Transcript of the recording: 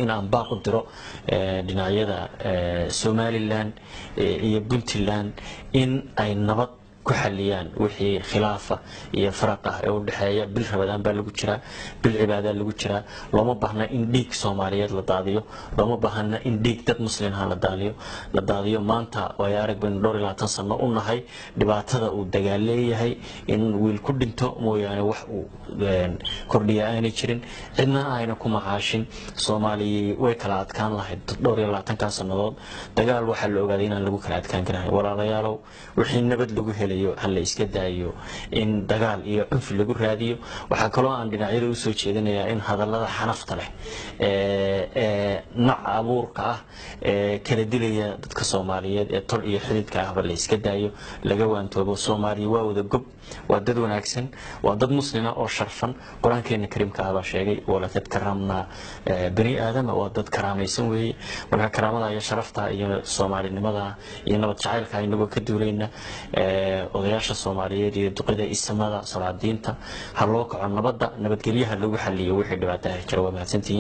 in aan baaq u diro dhinacyada Somaliland iyo Puntland in ay nabad ku xaliyaan wixii khilaafa iyo faraq ah ee u dhaxeeya bil Ramadaan baa lagu jiraa bil cibaada lagu jiraa looma baahna in dhiig Soomaaliyeed la daadiyo looma baahna in dhiig dad muslimiin ah la daadiyo maanta way arag baan 22 sano u nahay dhibaatada uu dagaal leeyahay in wiil ku dhinto mooyaane wax uu kordhiya aanay jirin cidna ayna ku macaashin Soomaaliya way kala adkaan lahayd 22 sanadood dagaal waxa la ogaaday in aan lagu kala adkaan karin walaalayaalow wixii nabad lagu helayo hal la iska daayo in dagaal iyo cunf lagu raadiyo waxa kale oo aan dhinacyada u soo jeedinayaa in hadallada xanafta leh nooc abuurka ah kala dilaya dadka Soomaaliyeed ee tol iyo xididka ah la iska daayo laga waantoobo Soomaaliya waa wada gob waa dad wanaagsan waa dad muslimiin oo sharfan quraankeena kariimka ah baa sheegay wala tad karamna bani aadama waa dad karaamaysan weeye marka karaamada iyo sharafta iyo Soomaalinimada iyo nabad jacaylka aynu ka duulayna odayaasha Soomaaliyeed iyo duqeyda ismada salaadiinta ha loo kaco nabadgelyaha lagu xaliyo wixii dhibaato ah jira waa mahadsantihiin